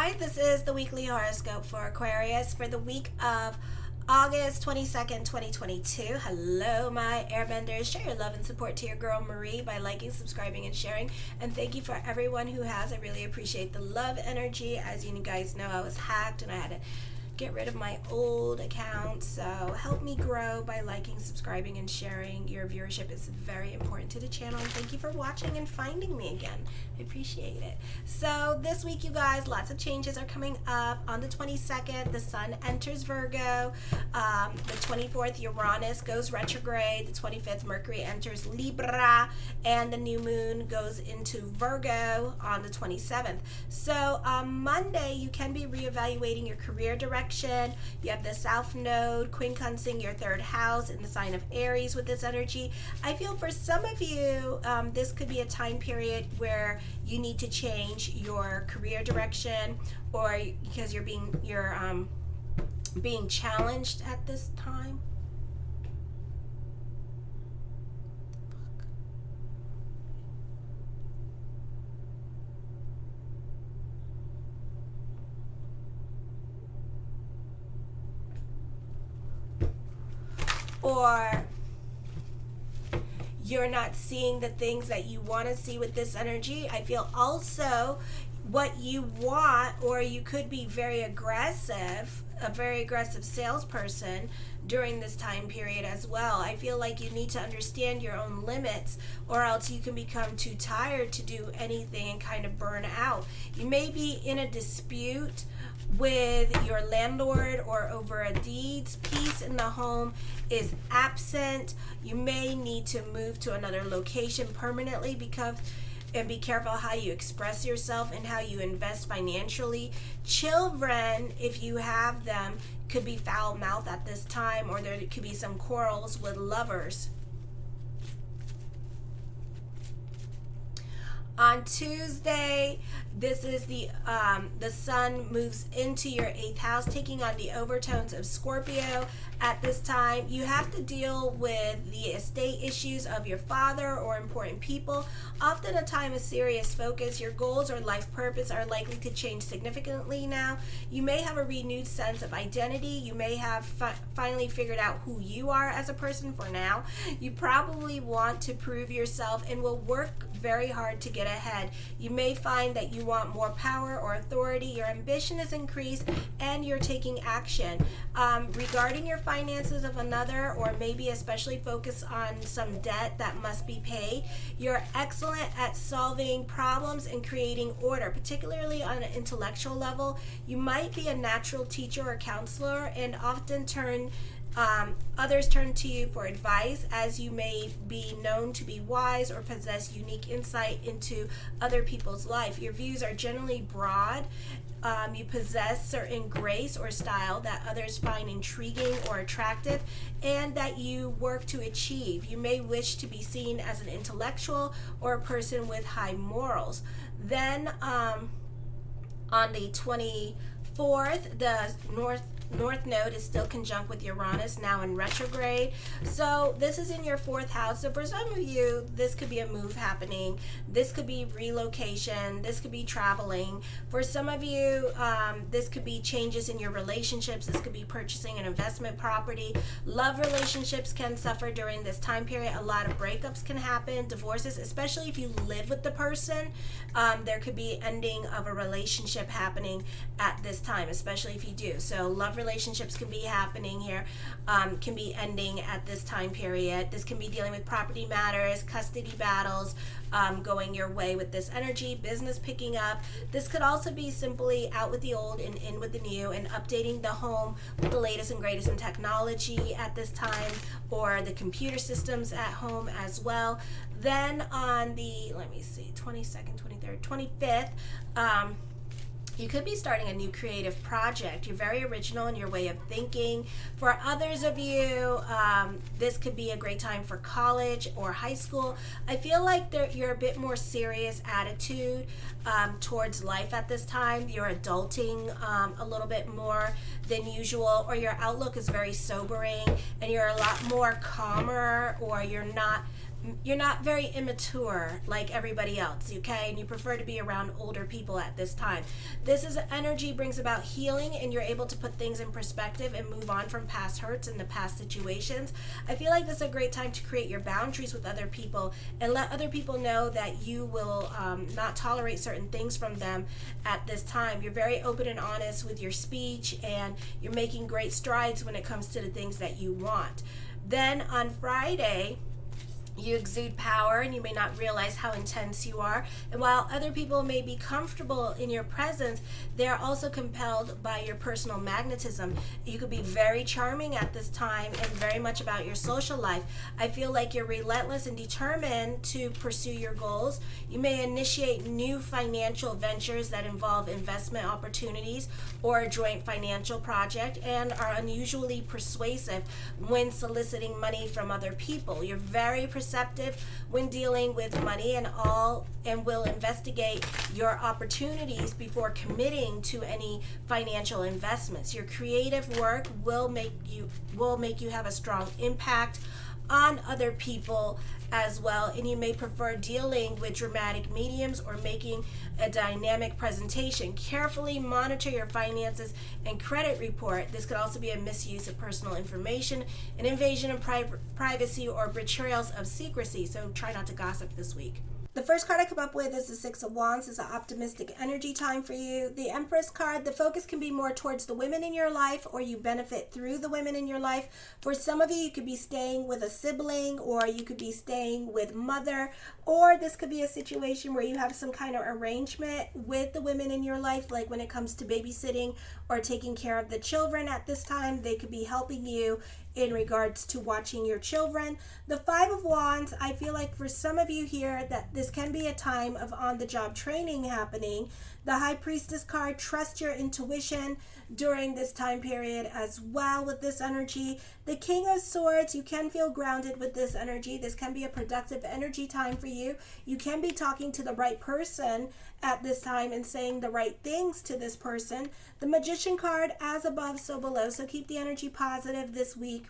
Hi, this is the weekly horoscope for Aquarius for the week of August 22nd, 2022. Hello, my airbenders. Share your love and support to your girl Marie by liking, subscribing, and sharing. And thank you for everyone who has. I really appreciate the love energy. As you guys know, I was hacked and I had to get rid of my old account. So help me grow by liking, subscribing, and sharing. Your viewership is very important to the channel. And thank you for watching and finding me again. I appreciate it. So this week, you guys, lots of changes are coming up. On the 22nd, the sun enters Virgo. The 24th, Uranus goes retrograde. The 25th, Mercury enters Libra. And the new moon goes into Virgo on the 27th. So on Monday, you can be reevaluating your career direction. You have the South Node quincunxing your third house in the sign of Aries with this energy. I feel for some of you, this could be a time period where you need to change your career direction, or because you're being challenged at this time. Or you're not seeing the things that you want to see with this energy. I feel also what you want, or you could be very aggressive, a very aggressive salesperson during this time period as well. I feel like you need to understand your own limits, or else you can become too tired to do anything and kind of burn out. You may be in a dispute with your landlord or over a deeds piece in the home is absent. You may need to move to another location permanently and be careful how you express yourself and how you invest financially. Children, if you have them, could be foul mouthed at this time, or there could be some quarrels with lovers. On Tuesday, this is the sun moves into your 8th house, taking on the overtones of Scorpio. At this time, you have to deal with the estate issues of your father or important people. Often a time of serious focus. Your goals or life purpose are likely to change significantly now. You may have a renewed sense of identity. You may have finally figured out who you are as a person for now. You probably want to prove yourself and will work very hard to get ahead. You may find that you want more power or authority. Your ambition is increased and you're taking action. Regarding your finances of another, or maybe especially focus on some debt that must be paid, you're excellent at solving problems and creating order, particularly on an intellectual level. You might be a natural teacher or counselor, and often others turn to you for advice, as you may be known to be wise or possess unique insight into other people's life. Your views are generally broad. You possess certain grace or style that others find intriguing or attractive, and that you work to achieve. You may wish to be seen as an intellectual or a person with high morals. Then on the 24th, the North Node is still conjunct with Uranus, now in retrograde. So this is in your 4th house. So for some of you, this could be a move happening. This could be relocation. This could be traveling. For some of you, this could be changes in your relationships. This could be purchasing an investment property. Love relationships can suffer during this time period. A lot of breakups can happen, divorces, especially if you live with the person. There could be ending of a relationship happening at this time, especially if you do. So love relationships can be happening here, can be ending at this time period. This can be dealing with property matters, custody battles, going your way with this energy, business picking up. This could also be simply out with the old and in with the new, and updating the home with the latest and greatest in technology at this time, or the computer systems at home as well. Then on the, 22nd, 23rd, 25th, you could be starting a new creative project. You're very original in your way of thinking. For others of you, this could be a great time for college or high school. I feel like you're a bit more serious attitude towards life at this time. You're adulting a little bit more than usual, or your outlook is very sobering and you're a lot more calmer, or you're not you're not very immature like everybody else, okay? And you prefer to be around older people at this time. This is energy brings about healing, and you're able to put things in perspective and move on from past hurts and the past situations. I feel like this is a great time to create your boundaries with other people and let other people know that you will not tolerate certain things from them at this time. You're very open and honest with your speech, and you're making great strides when it comes to the things that you want. Then on Friday, you exude power, and you may not realize how intense you are. And while other people may be comfortable in your presence, they are also compelled by your personal magnetism. You could be very charming at this time and very much about your social life. I feel like you're relentless and determined to pursue your goals. You may initiate new financial ventures that involve investment opportunities or a joint financial project, and are unusually persuasive when soliciting money from other people. You're very perceptive when dealing with money and will investigate your opportunities before committing to any financial investments. Your creative work will make you have a strong impact on other people as well, and you may prefer dealing with dramatic mediums or making a dynamic presentation. Carefully monitor your finances and credit report. This could also be a misuse of personal information, an invasion of privacy, or betrayals of secrecy, so try not to gossip this week. The first card I come up with is the Six of Wands. It's an optimistic energy time for you. The Empress card, the focus can be more towards the women in your life, or you benefit through the women in your life. For some of you, you could be staying with a sibling, or you could be staying with mother, or this could be a situation where you have some kind of arrangement with the women in your life, like when it comes to babysitting or taking care of the children at this time. They could be helping you in regards to watching your children. The Five of Wands, I feel like for some of you here that this can be a time of on-the-job training happening. The High Priestess card, trust your intuition during this time period as well with this energy. The King of Swords, you can feel grounded with this energy. This can be a productive energy time for you. You can be talking to the right person at this time and saying the right things to this person. The Magician card, as above, so below. So keep the energy positive this week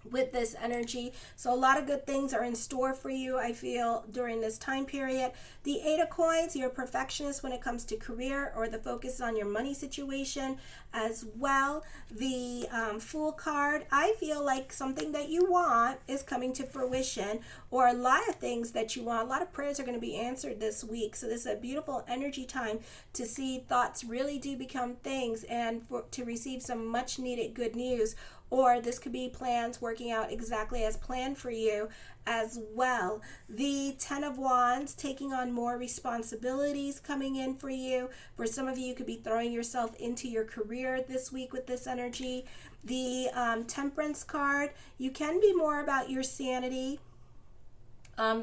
with this energy. So a lot of good things are in store for you, I feel, during this time period. The Eight of Coins, you're a perfectionist when it comes to career, or the focus is on your money situation as well. The Fool card, I feel like something that you want is coming to fruition, or a lot of things that you want. A lot of prayers are going to be answered this week. So this is a beautiful energy time to see thoughts really do become things, and to receive some much needed good news. Or this could be plans working out exactly as planned for you as well. The Ten of Wands, taking on more responsibilities coming in for you. For some of you, you could be throwing yourself into your career this week with this energy. The Temperance card, you can be more about your sanity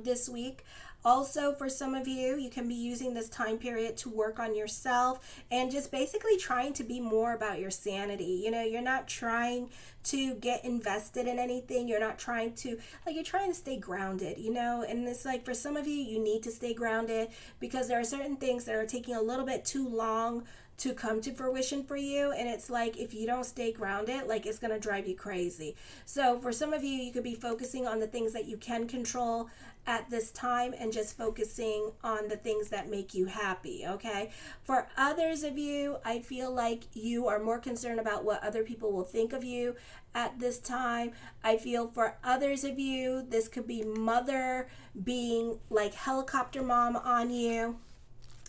this week. Also, for some of you, you can be using this time period to work on yourself and just basically trying to be more about your sanity. You know, you're not trying to get invested in anything. You're not trying to, you're trying to stay grounded, you know, and it's like for some of you, you need to stay grounded because there are certain things that are taking a little bit too long to come to fruition for you, and it's like if you don't stay grounded, it's going to drive you crazy. So for some of you, you could be focusing on the things that you can control at this time and just focusing on the things that make you happy, okay? For others of you, I feel like you are more concerned about what other people will think of you at this time. I feel for others of you, this could be mother being like helicopter mom on you.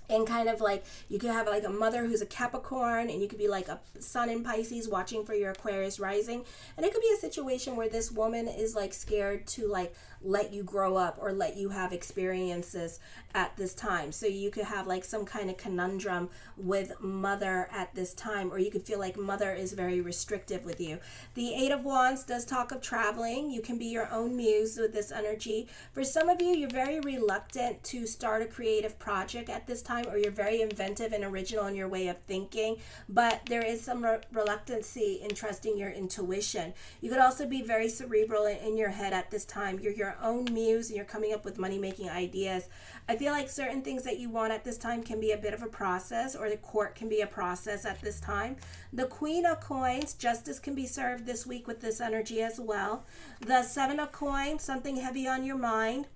And kind of you could have a mother who's a Capricorn, and you could be like a sun in Pisces watching for your Aquarius rising. And it could be a situation where this woman is scared to let you grow up or let you have experiences at this time. So you could have some kind of conundrum with mother at this time, or you could feel like mother is very restrictive with you. The Eight of Wands does talk of traveling. You can be your own muse with this energy. For some of you, you're very reluctant to start a creative project at this time, or you're very inventive and original in your way of thinking, but there is some reluctancy in trusting your intuition. You could also be very cerebral in your head at this time. You're your your own muse and you're coming up with money-making ideas. I feel like certain things that you want at this time can be a bit of a process, or the court can be a process at this time. The Queen of Coins, justice can be served this week with this energy as well. The Seven of Coins, something heavy on your mind,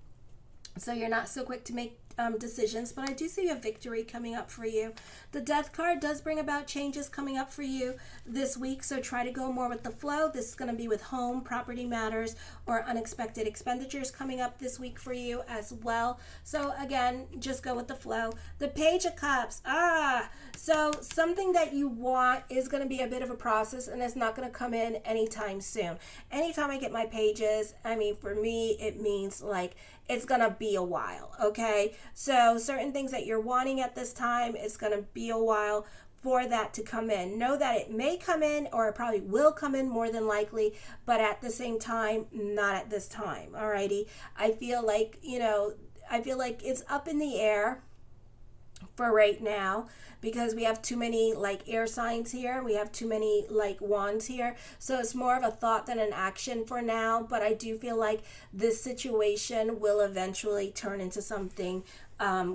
so you're not so quick to make decisions, but I do see a victory coming up for you. The Death card does bring about changes coming up for you this week, so try to go more with the flow. This is going to be with home, property matters, or unexpected expenditures coming up this week for you as well. So again, just go with the flow. The Page of Cups, so something that you want is going to be a bit of a process, and it's not going to come in anytime soon. Anytime I get my pages, I mean, for me, it means like it's going to be a while, okay? So certain things that you're wanting at this time, it's going to be a while for that to come in. Know that it may come in, or it probably will come in more than likely, but at the same time, not at this time, alrighty? I feel like, it's up in the air for right now, because we have too many like air signs here, we have too many like wands here, so it's more of a thought than an action for now. But I do feel like this situation will eventually turn into something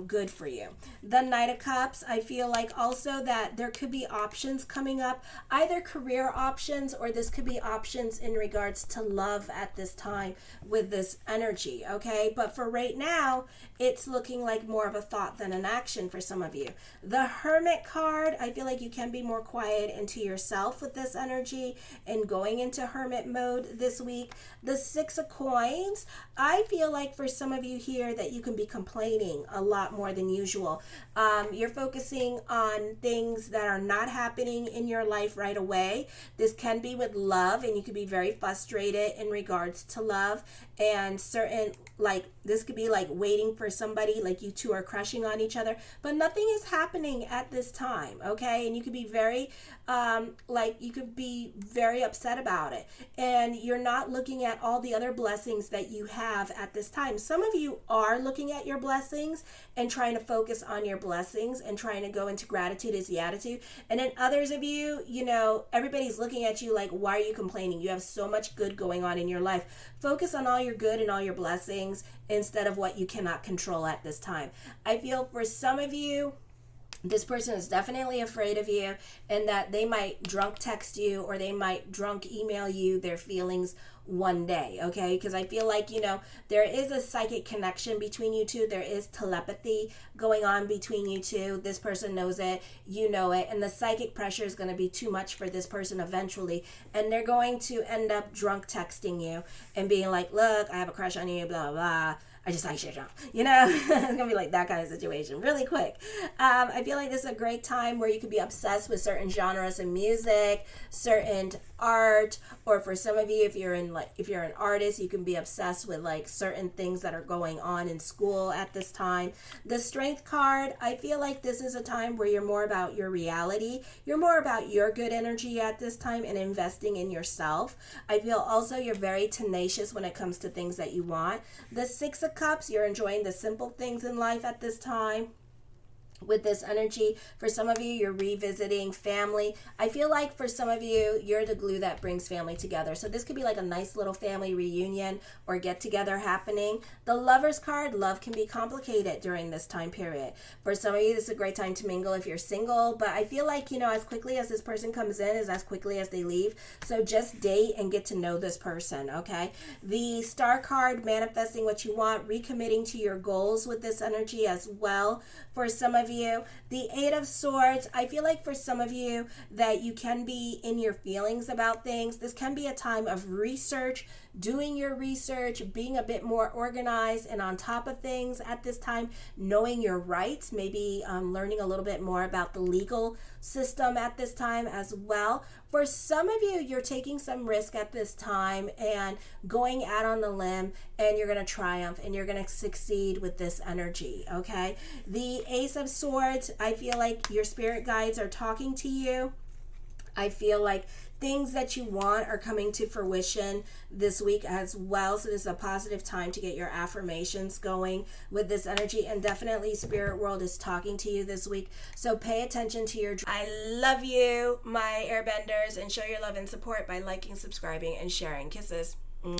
good for you. The Knight of Cups, I feel like also that there could be options coming up, either career options, or this could be options in regards to love at this time with this energy, okay? But for right now, it's looking like more of a thought than an action for some of you. The Hermit card, I feel like you can be more quiet into yourself with this energy and going into hermit mode this week. The Six of Coins, I feel like for some of you here that you can be complaining a lot more than usual. You're focusing on things that are not happening in your life right away. This can be with love, and you could be very frustrated in regards to love, and certain, like, this could be like waiting for somebody, like you two are crushing on each other, but nothing is happening at this time, okay? And you could be very you could be very upset about it, and you're not looking at all the other blessings that you have at this time. Some of you are looking at your blessings and trying to focus on your blessings and trying to go into gratitude as the attitude, and then others of you, everybody's looking at you like, why are you complaining? You have so much good going on in your life. Focus on all your good and all your blessings instead of what you cannot control at this time. I feel for some of you, this person is definitely afraid of you, and that they might drunk text you, or they might drunk email you their feelings one day, okay? Because I feel like, there is a psychic connection between you two. There is telepathy going on between you two. This person knows it, you know it, and the psychic pressure is going to be too much for this person eventually, and they're going to end up drunk texting you and being like, look, I have a crush on you, blah, blah, blah. I just like shit, it's gonna be like that kind of situation really quick. I feel like this is a great time where you could be obsessed with certain genres of music, certain art, or for some of you, if you're an artist, you can be obsessed with like certain things that are going on in school at this time. The Strength card, I feel like this is a time where you're more about your reality, you're more about your good energy at this time and investing in yourself. I feel also you're very tenacious when it comes to things that you want. The Six of Cups, you're enjoying the simple things in life at this time with this energy. For some of you, you're revisiting family. I feel like for some of you, you're the glue that brings family together. So this could be like a nice little family reunion or get together happening. The Lovers card, love can be complicated during this time period. For some of you, this is a great time to mingle if you're single, but I feel like, as quickly as this person comes in is as quickly as they leave. So just date and get to know this person, okay? The Star card, manifesting what you want, recommitting to your goals with this energy as well. For some of you, the Eight of Swords, I feel like for some of you that you can be in your feelings about things. This can be a time of research, doing your research, being a bit more organized and on top of things at this time, knowing your rights, maybe learning a little bit more about the legal system at this time as well. For some of you, you're taking some risk at this time and going out on the limb, and you're going to triumph and you're going to succeed with this energy, okay? The Ace of Swords, I feel like your spirit guides are talking to you. I feel like things that you want are coming to fruition this week as well. So this is a positive time to get your affirmations going with this energy. And definitely spirit world is talking to you this week. So pay attention to your I love you, my airbenders, and show your love and support by liking, subscribing, and sharing. Kisses.